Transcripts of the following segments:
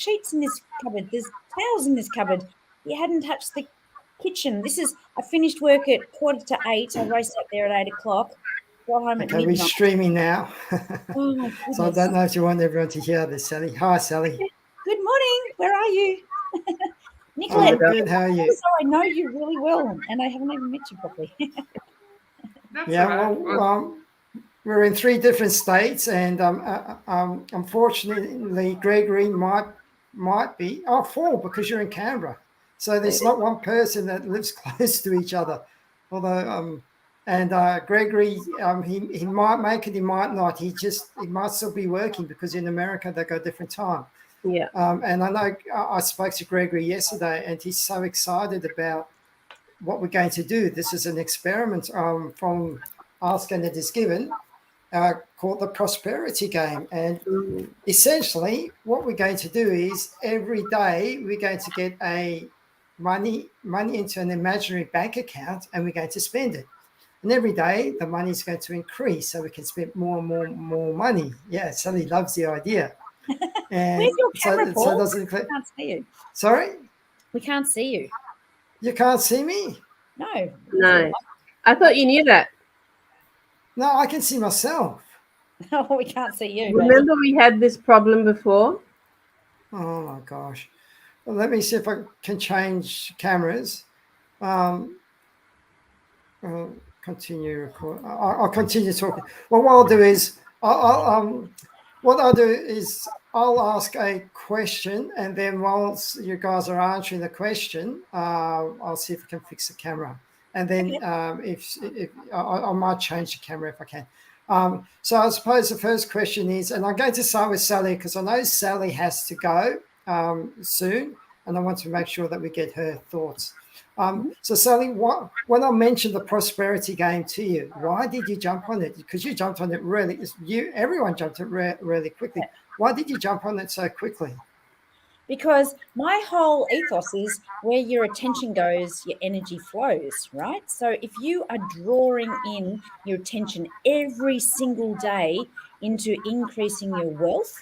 sheets in this cupboard. There's towels in this cupboard. You hadn't touched the kitchen. I finished work at 7:45. I raced up there at 8:00. Got home at Okay, we're midnight. streaming now. Oh my So I goodness. don't know if you want everyone to hear this, Sally. Hi, Sally. Good morning. Where are you? I'm Nicolette, good. How are you? so I know you really well, and I haven't even met you properly. Yeah, well, we're in 3 different states, and unfortunately, Gregory might be 4 because you're in Canberra. So there's not one person that lives close to each other. Although, and Gregory, he might make it, he might not. He might still be working because in America they go different time. Yeah. And I know I spoke to Gregory yesterday, and he's so excited about what we're going to do. This is an experiment from Ask and It Is Given, called the Prosperity Game. And essentially what we're going to do is every day we're going to get a money into an imaginary bank account, and we're going to spend it. And every day the money is going to increase, so we can spend more and more money. Yeah, Sally loves the idea. And where's your camera, Paul? We can't see you. Sorry? We can't see you. You can't see me? No. I thought you knew that. No, I can see myself. No, we can't see you. Remember we had this problem before? Oh my gosh. Well, let me see if I can change cameras. Continue record. I'll continue talking. Well, what I'll do is I'll ask a question, and then whilst you guys are answering the question, I'll see if I can fix the camera. And then if I might change the camera if I can. So I suppose the first question is, and I'm going to start with Sally because I know Sally has to go soon, and I want to make sure that we get her thoughts. So Sally, when I mentioned the prosperity game to you, why did you jump on it? Because you jumped on it everyone jumped on it really quickly. Why did you jump on it so quickly? Because my whole ethos is where your attention goes, your energy flows, right? So if you are drawing in your attention every single day into increasing your wealth,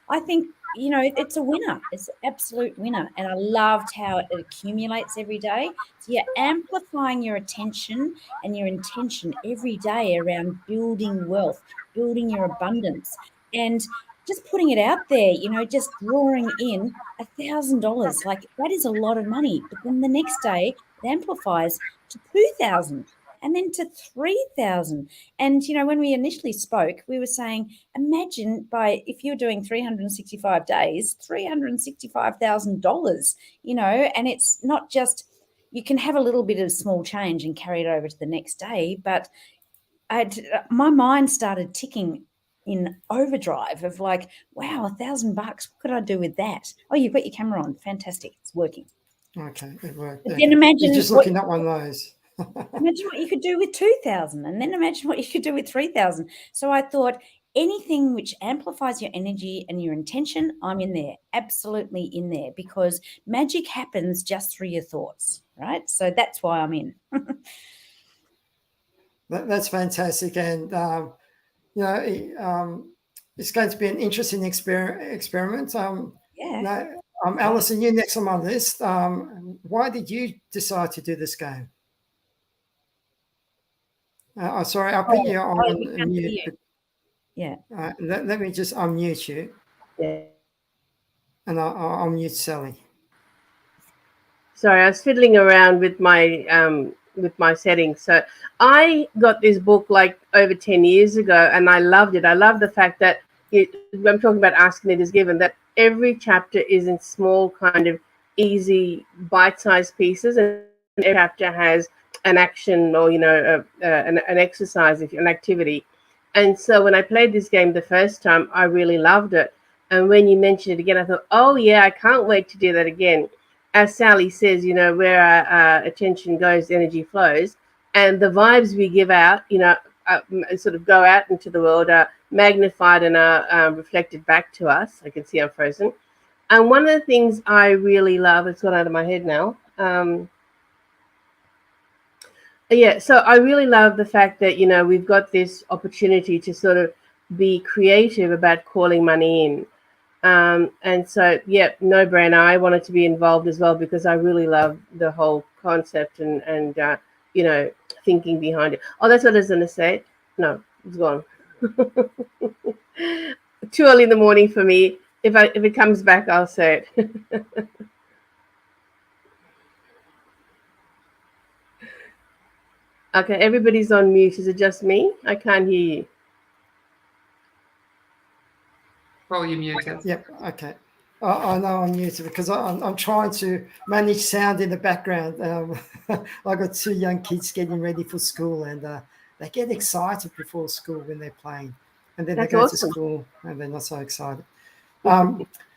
I think, it's a winner. It's an absolute winner. And I loved how it accumulates every day. So you're amplifying your attention and your intention every day around building wealth, building your abundance, and just putting it out there, just drawing in $1,000. Like, that is a lot of money. But then the next day it amplifies to 2,000. And then to 3,000. And, when we initially spoke, we were saying, imagine if you're doing 365 days, $365,000, and it's not just, you can have a little bit of small change and carry it over to the next day. But my mind started ticking in overdrive of like, wow, $1,000. What could I do with that? Oh, you've got your camera on. Fantastic. It's working. Okay, it worked. But then imagine you're just looking at one of those. Imagine what you could do with 2,000, and then imagine what you could do with 3,000. So I thought anything which amplifies your energy and your intention, I'm in there, absolutely in there, because magic happens just through your thoughts, right? So that's why I'm in. That's fantastic. And, it's going to be an interesting experiment. Yeah. Alison, you're next on my list. Why did you decide to do this game? Sorry, I'll put you on mute. Yeah. Let me just unmute you. Yeah. And I'll mute Sally. Sorry, I was fiddling around with my settings. So I got this book like over 10 years ago, and I loved it. I love the fact that I'm talking about Asking It Is Given, that every chapter is in small kind of easy bite-sized pieces, and every chapter has an action or an exercise, an activity. And so when I played this game the first time, I really loved it. And when you mentioned it again, I thought, oh yeah, I can't wait to do that again. As Sally says, where our attention goes, energy flows, and the vibes we give out, sort of go out into the world, are magnified and are reflected back to us. I can see I'm frozen. And one of the things I really love, it's gone out of my head now. So I really love the fact that, we've got this opportunity to sort of be creative about calling money in. And so, yeah, no brainer. I wanted to be involved as well because I really love the whole concept and thinking behind it. Oh, that's what I was going to say. No, it's gone. Too early in the morning for me. If it comes back, I'll say it. Okay, everybody's on mute. Is it just me? I can't hear you. Paul, you're muted. Yep. Okay. I know I'm muted because I'm trying to manage sound in the background. I've got 2 young kids getting ready for school, and they get excited before school when they're playing, and then That's they go awesome. to school and they're not so excited.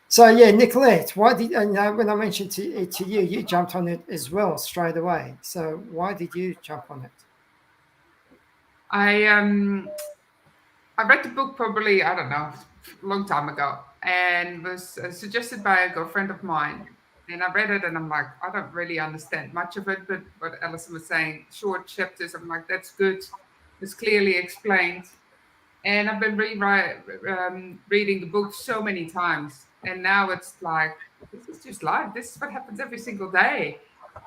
So yeah, Nicolette, why did when I mentioned to you, you jumped on it as well straight away. So why did you jump on it? I read the book probably, I don't know, a long time ago, and was suggested by a girlfriend of mine. And I read it and I'm like, I don't really understand much of it, but what Alison was saying, short chapters, I'm like, that's good. It's clearly explained. And I've been reading the book so many times. And now it's like, this is just life. This is what happens every single day.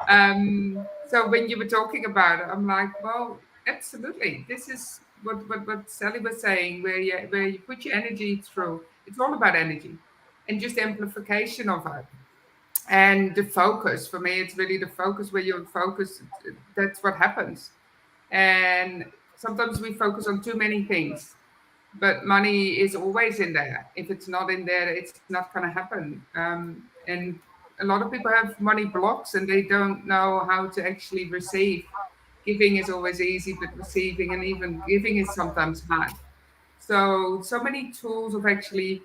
So when you were talking about it, I'm like, well, absolutely. This is what Sally was saying, where you put your energy through. It's all about energy and just amplification of it. And the focus, for me, it's really the focus where you're focused. That's what happens. And sometimes we focus on too many things, but money is always in there. If it's not in there, it's not going to happen. And a lot of people have money blocks and they don't know how to actually receive. Giving is always easy, but receiving and even giving is sometimes hard. So many tools of actually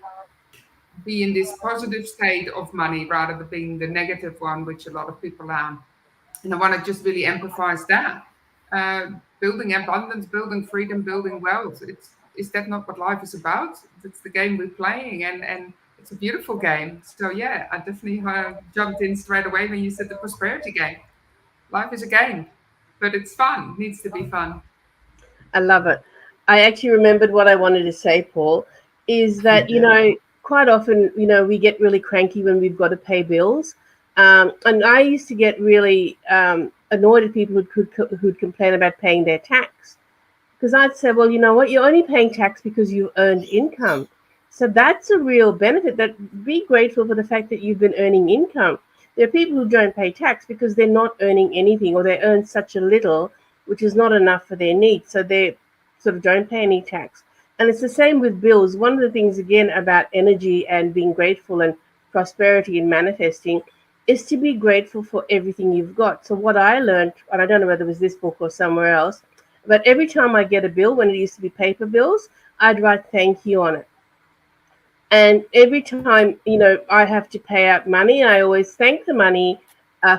be in this positive state of money rather than being the negative one, which a lot of people are. And I want to just really emphasize that. Building abundance, building freedom, building wealth. Is that not what life is about? It's the game we're playing, and it's a beautiful game. So yeah, I definitely jumped in straight away when you said the prosperity game. Life is a game, but it's fun. It needs to be fun. I love it. I actually remembered what I wanted to say, Paul, is that, quite often, we get really cranky when we've got to pay bills. And I used to get really annoyed at people who'd complain about paying their tax. Because I'd say, well, you know what? You're only paying tax because you've earned income. So that's a real benefit. That be grateful for the fact that you've been earning income. There are people who don't pay tax because they're not earning anything, or they earn such a little, which is not enough for their needs. So they sort of don't pay any tax. And it's the same with bills. One of the things, again, about energy and being grateful and prosperity and manifesting is to be grateful for everything you've got. So what I learned, and I don't know whether it was this book or somewhere else, but every time I get a bill, when it used to be paper bills, I'd write thank you on it. And every time, I have to pay out money, I always thank the money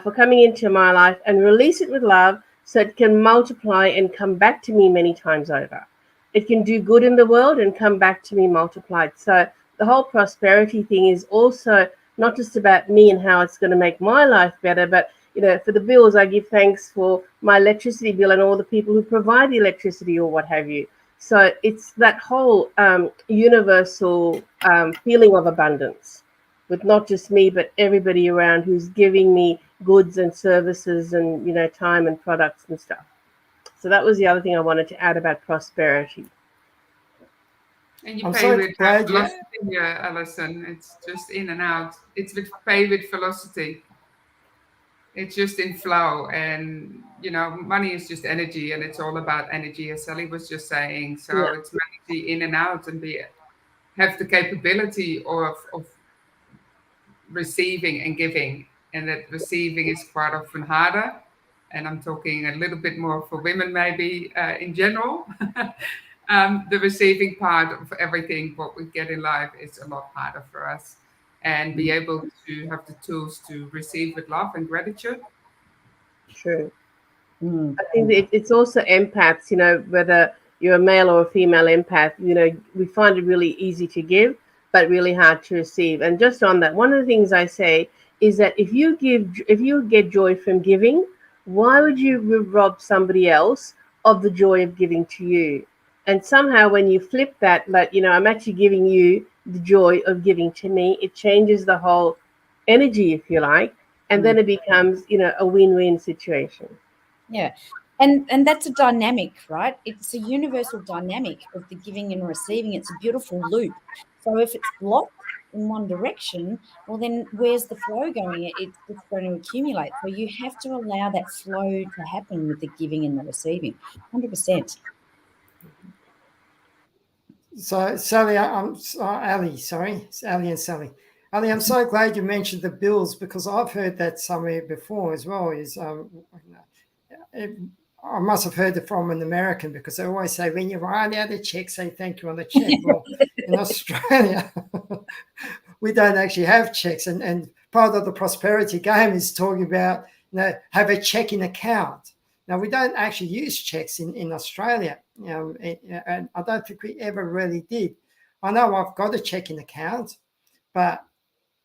for coming into my life and release it with love so it can multiply and come back to me many times over. It can do good in the world and come back to me multiplied. So the whole prosperity thing is also not just about me and how it's going to make my life better, but for the bills, I give thanks for my electricity bill and all the people who provide the electricity or what have you. So it's that whole universal feeling of abundance with not just me, but everybody around who's giving me goods and services and, time and products and stuff. So that was the other thing I wanted to add about prosperity. And you pay with velocity, Alison. It's just in and out. It's pay with velocity. It's just in flow, and money is just energy, and it's all about energy, as Sally was just saying. So yeah. It's energy in and out, and have the capability of receiving and giving, and that receiving is quite often harder. And I'm talking a little bit more for women, maybe in general. The receiving part of everything what we get in life is a lot harder for us. And be able to have the tools to receive with love and gratitude. True. I think it's also empaths, whether you're a male or a female empath, we find it really easy to give, but really hard to receive. And just on that, one of the things I say is that if you get joy from giving, why would you rob somebody else of the joy of giving to you? And somehow when you flip that, like, I'm actually giving you the joy of giving to me, it changes the whole energy, if you like, and then it becomes, a win-win situation. Yeah. And that's a dynamic, right? It's a universal dynamic of the giving and receiving. It's a beautiful loop. So if it's blocked in one direction, well, then where's the flow going? It's just going to accumulate. So you have to allow that flow to happen with the giving and the receiving. 100%. So, Sally, Ali, sorry, Ali and Sally. Ali, I'm so glad you mentioned the bills, because I've heard that somewhere before as well. I must have heard it from an American, because they always say, when you write out a check, say thank you on the check. Well, in Australia, we don't actually have checks, and part of the prosperity game is talking about, have a checking account. Now, we don't actually use checks in Australia, and I don't think we ever really did. I know I've got a checking account, but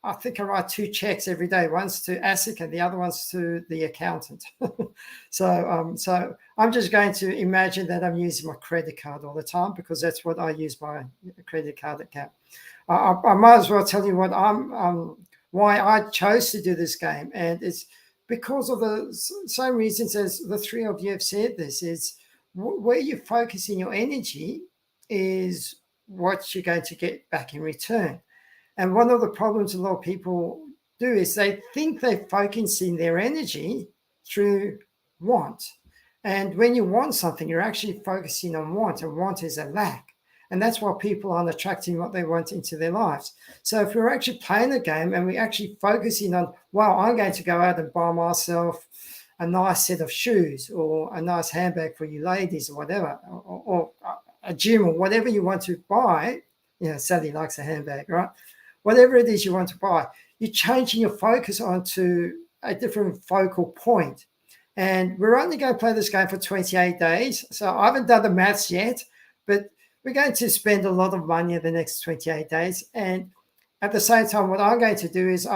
I think I write 2 checks every day, one's to ASIC and the other one's to the accountant. So I'm just going to imagine that I'm using my credit card all the time, because that's what I use my credit card account. I might as well tell you what why I chose to do this game, and it's because of the same reasons as the 3 of you have said. This is where you're focusing your energy is what you're going to get back in return. And one of the problems a lot of people do is they think they're focusing their energy through want. And when you want something, you're actually focusing on want, and want is a lack. And that's why people aren't attracting what they want into their lives. So if we're actually playing a game and we're actually focusing on, well, I'm going to go out and buy myself a nice set of shoes, or a nice handbag for you ladies, or whatever, or a gym, or whatever you want to buy. Sally likes a handbag, right? Whatever it is you want to buy, you're changing your focus onto a different focal point. And we're only going to play this game for 28 days. So I haven't done the maths yet, but we're going to spend a lot of money in the next 28 days. And at the same time, what I'm going to do is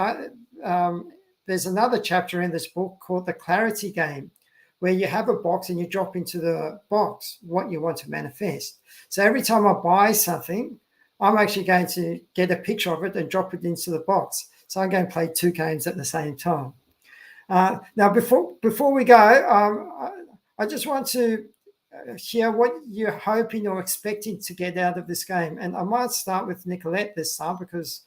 there's another chapter in this book called The Clarity Game, where you have a box and you drop into the box what you want to manifest. So every time I buy something, I'm actually going to get a picture of it and drop it into the box. So I'm going to play 2 games at the same time. Now, before we go, I just want to hear what you're hoping or expecting to get out of this game. And I might start with Nicolette this time, because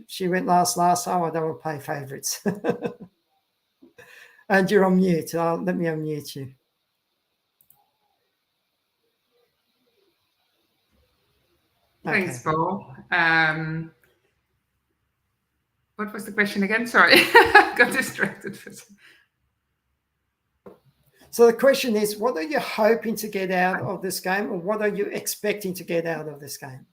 she went last time. I don't want to play favourites. And you're on mute. Let me unmute you. Thanks, Paul. What was the question again? Sorry, got distracted for a second. So the question is, what are you hoping to get out of this game, or what are you expecting to get out of this game?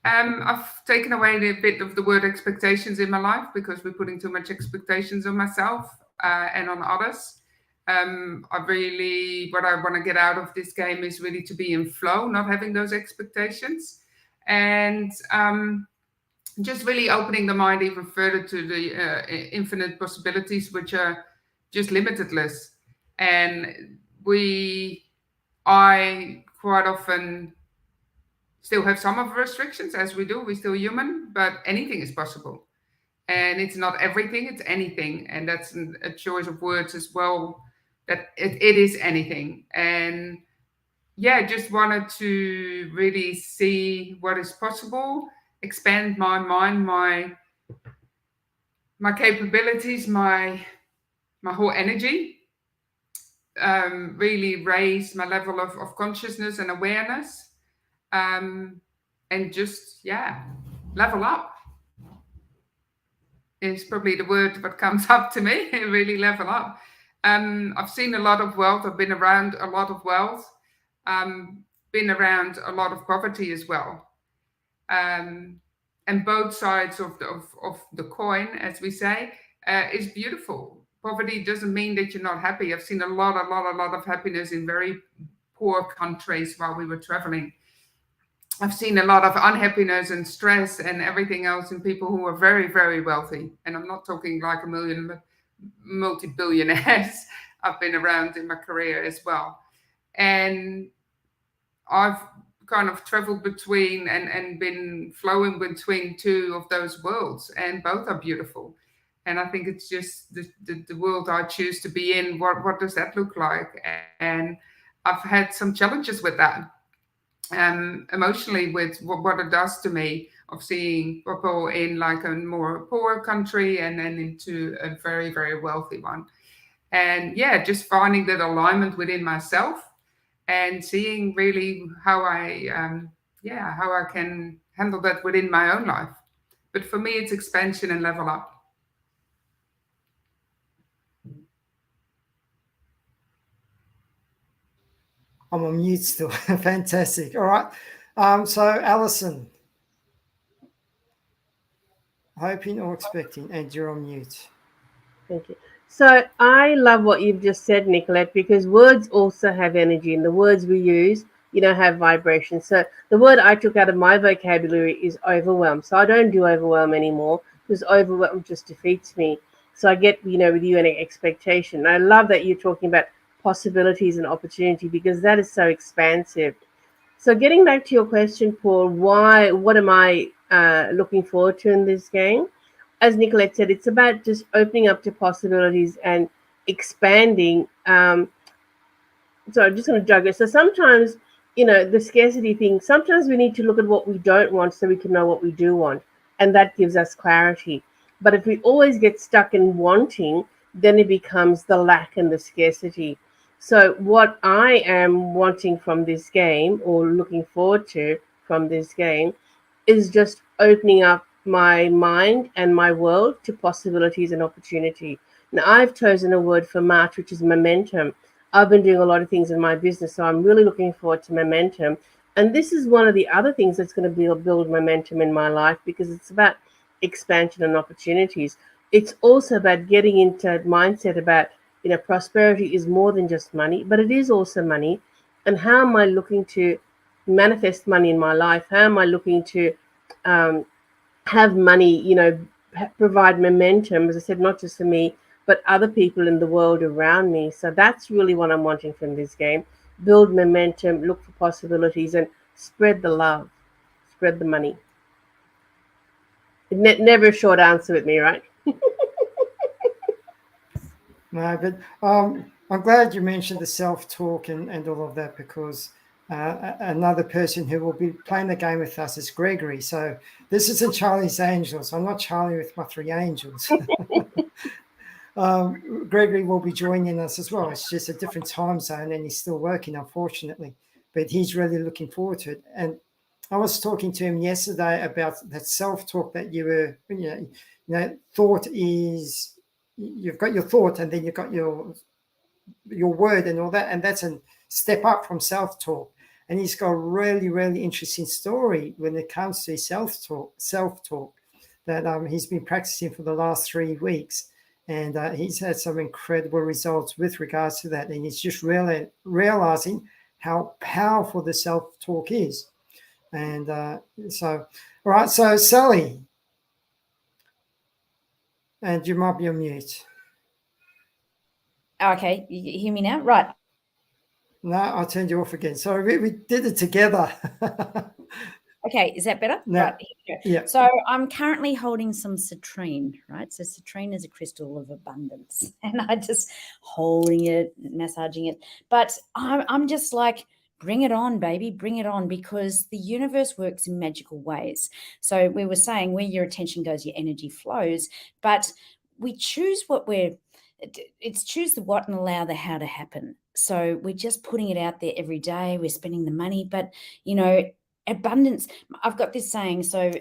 I've taken away a bit of the word expectations in my life, because we're putting too much expectations on myself and on others. What I want to get out of this game is really to be in flow, not having those expectations, and just really opening the mind even further to the infinite possibilities, which are just limitless. And I quite often still have some of the restrictions, as we do. We're still human, but anything is possible. And it's not everything, it's anything. And that's a choice of words as well, that it is anything. And just wanted to really see what is possible, expand my mind, my capabilities, my whole energy, really raise my level of consciousness and awareness, and just level up is probably the word that comes up to me. Really level up. I've seen a lot of wealth. I've been around a lot of wealth. Been around a lot of poverty as well. And both sides of the coin, as we say, is beautiful. Poverty doesn't mean that you're not happy. I've seen a lot of happiness in very poor countries while we were traveling. I've seen a lot of unhappiness and stress and everything else in people who are very, very wealthy. And I'm not talking like a million, but multi-billionaires I've been around in my career as well. And I've kind of traveled between and been flowing between two of those worlds, and both are beautiful. And I think it's just the world I choose to be in. What does that look like? And I've had some challenges with that, emotionally, with what it does to me, of seeing people in like a more poor country and then into a very, very wealthy one. And yeah, just finding that alignment within myself and seeing really how how I can handle that within my own life. But for me, it's expansion and level up. I'm on mute still. Fantastic. All right. So Alison, hoping or expecting, and you're on mute. Thank you. So I love what you've just said, Nicolette, because words also have energy, and the words we use, have vibration. So the word I took out of my vocabulary is overwhelm. So I don't do overwhelm anymore, because overwhelm just defeats me. So I get, with you an expectation. I love that you're talking about possibilities and opportunity, because that is so expansive. So getting back to your question, Paul, what am I looking forward to in this game? As Nicolette said, it's about just opening up to possibilities and expanding. So I'm just going to juggle. So sometimes, the scarcity thing, sometimes we need to look at what we don't want so we can know what we do want. And that gives us clarity. But if we always get stuck in wanting, then it becomes the lack and the scarcity. So what I am wanting from this game, or looking forward to from this game, is just opening up my mind and my world to possibilities and opportunity. Now, I've chosen a word for March, which is momentum. I've been doing a lot of things in my business, so I'm really looking forward to momentum. And this is one of the other things that's going to build momentum in my life, because it's about expansion and opportunities. It's also about getting into a mindset about, prosperity is more than just money, but it is also money. And how am I looking to manifest money in my life? How am I looking to have money, provide momentum, as I said, not just for me, but other people in the world around me. So that's really what I'm wanting from this game. Build momentum, look for possibilities, and spread the love, spread the money. Never a short answer with me, right? No, but I'm glad you mentioned the self-talk and all of that, because another person who will be playing the game with us is Gregory. So this isn't Charlie's Angels. I'm not Charlie with my three angels. Gregory will be joining us as well. It's just a different time zone, and he's still working, unfortunately. But he's really looking forward to it. And I was talking to him yesterday about that self-talk that you were, thought is, you've got your thought, and then you've got your word and all that, and that's a step up from self-talk. And he's got a really, really interesting story when it comes to his self-talk that he's been practicing for the last 3 weeks. And he's had some incredible results with regards to that. And he's just really realizing how powerful the self-talk is. And all right, so Sally, and you might be on mute. Okay, you hear me now? Right. No, I turned you off again. Sorry, we did it together. Okay, is that better? No. Right, here we go. Yeah. So I'm currently holding some citrine, right? So citrine is a crystal of abundance, and I just holding it, massaging it. But I'm just like, bring it on, baby, bring it on, because the universe works in magical ways. So we were saying where your attention goes, your energy flows, but we choose it's choose the what and allow the how to happen. So we're just putting it out there every day. We're spending the money, but abundance. I've got this saying. So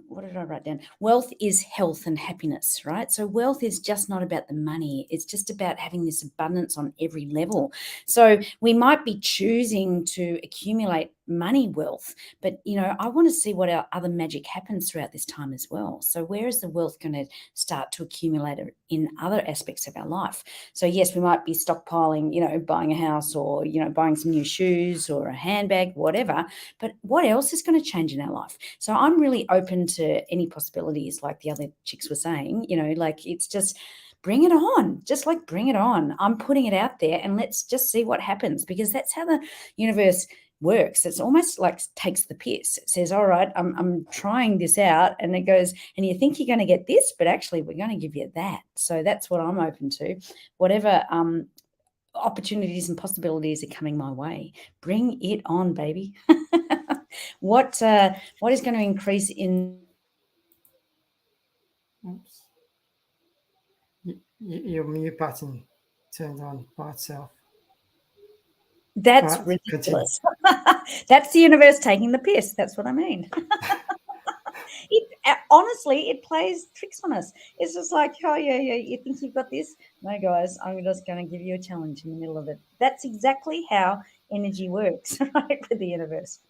what did I write down? Wealth is health and happiness, right? So wealth is just not about the money. It's just about having this abundance on every level. So we might be choosing to accumulate money wealth, but I want to see what our other magic happens throughout this time as well. So where is the wealth going to start to accumulate in other aspects of our life? So yes, we might be stockpiling, buying a house, or buying some new shoes or a handbag, whatever, but what else is going to change in our life? So I'm really open to any possibilities, like the other chicks were saying, like it's just bring it on, just like bring it on. I'm putting it out there, and let's just see what happens, because that's how the universe works. It's almost like takes the piss. It says, all right, I'm trying this out. And it goes, and you think you're going to get this, but actually we're going to give you that. So that's what I'm open to. Whatever opportunities and possibilities are coming my way, bring it on, baby. What is going to increase in... Oops. Your mute button turned on by itself. That's Right, ridiculous. That's the universe taking the piss. That's what I mean. Honestly, it plays tricks on us. It's just like, oh, yeah, you think you've got this? No, guys, I'm just going to give you a challenge in the middle of it. That's exactly how energy works, right, with the universe.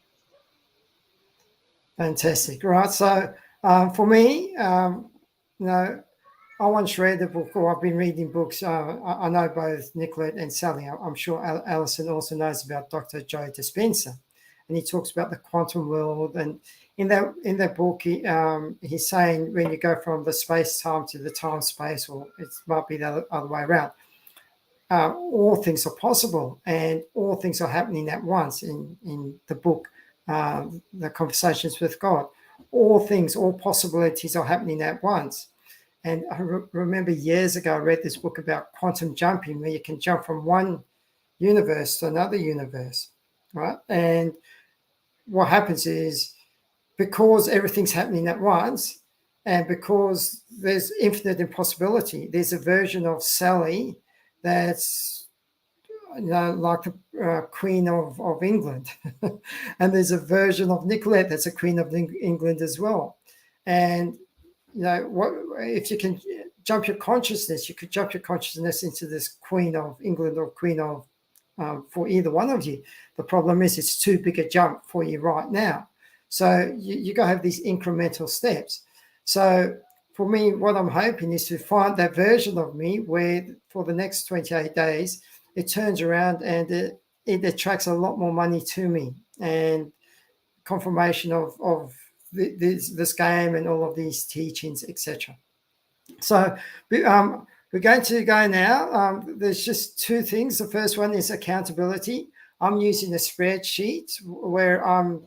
Fantastic. Right. So for me, I once read a book, or I've been reading books. I know both Nicolette and Sally. I'm sure Alison also knows about Dr. Joe Dispenza, and he talks about the quantum world. And in that book, he's saying when you go from the space-time to the time-space, or it might be the other way around, all things are possible, and all things are happening at once. In the book, the Conversations with God, all things, all possibilities are happening at once. And I remember years ago, I read this book about quantum jumping, where you can jump from one universe to another universe, right? And what happens is, because everything's happening at once, and because there's infinite impossibility, there's a version of Sally that's like the Queen of England. And there's a version of Nicolette that's a Queen of England as well. And what if you can jump your consciousness? You could jump your consciousness into this Queen of England or Queen of for either one of you. The problem is it's too big a jump for you right now. So you got to have these incremental steps. So for me, what I'm hoping is to find that version of me where for the next 28 days, it turns around and it attracts a lot more money to me, and confirmation of this game and all of these teachings, etc. So we're going to go now. There's just two things. The first one is accountability. I'm using a spreadsheet where I'm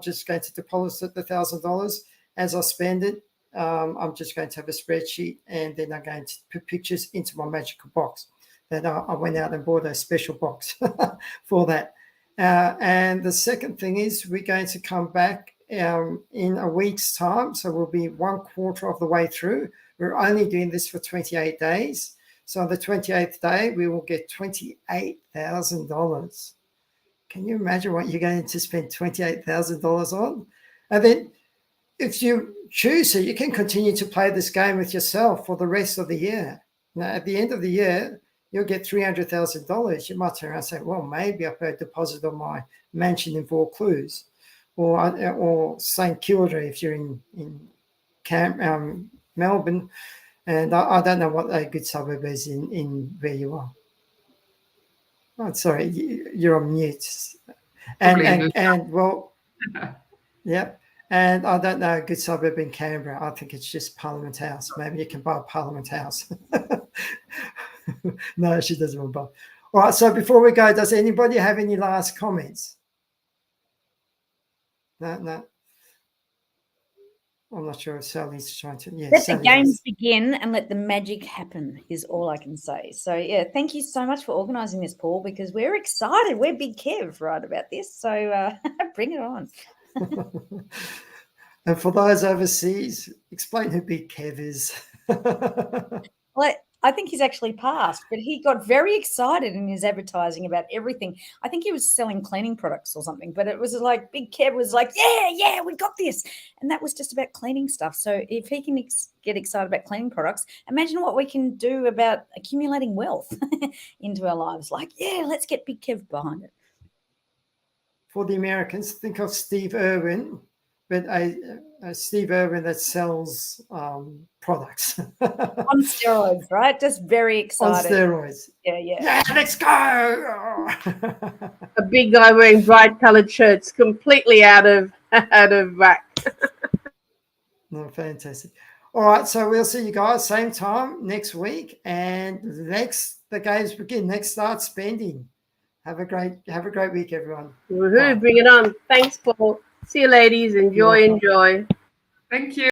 just going to deposit the $1,000 as I spend it. I'm just going to have a spreadsheet, and then I'm going to put pictures into my magical box. That I went out and bought a special box for that. And the second thing is we're going to come back in a week's time. So we'll be 1/4 of the way through. We're only doing this for 28 days. So on the 28th day, we will get $28,000. Can you imagine what you're going to spend $28,000 on? And then if you choose to, you can continue to play this game with yourself for the rest of the year. Now, at the end of the year, you'll get $300,000. You might turn around and say, well, maybe I put a deposit on my mansion in Vaucluse or St Kilda if you're in Melbourne. And I don't know what a good suburb is in where you are. Oh, sorry, you're on mute. And well, yeah. And I don't know a good suburb in Canberra. I think it's just Parliament House. Maybe you can buy a Parliament House. No, she doesn't want to buy. All right, so before we go, does anybody have any last comments? No. I'm not sure if Sally's trying to. Yeah, let the games begin and let the magic happen is all I can say. So, yeah, thank you so much for organising this, Paul, because we're excited. We're Big Kev right about this. So bring it on. And for those overseas, explain who Big Kev is. Well, I think he's actually passed, but he got very excited in his advertising about everything. I think he was selling cleaning products or something, but it was like Big Kev was like, yeah, we got this. And that was just about cleaning stuff. So if he can get excited about cleaning products, imagine what we can do about accumulating wealth into our lives. Like, yeah, let's get Big Kev behind it. For the Americans, think of Steve Irwin, but a Steve Irwin that sells products. On steroids, right? Just very excited. On steroids. Yeah, let's go. A big guy wearing bright coloured shirts, completely out of whack. No, fantastic. All right, so we'll see you guys same time next week, and the games begin. Next, start spending. Have a great week, everyone. Woohoo, bring it on. Thanks, Paul. See you, ladies. Enjoy. Thank you.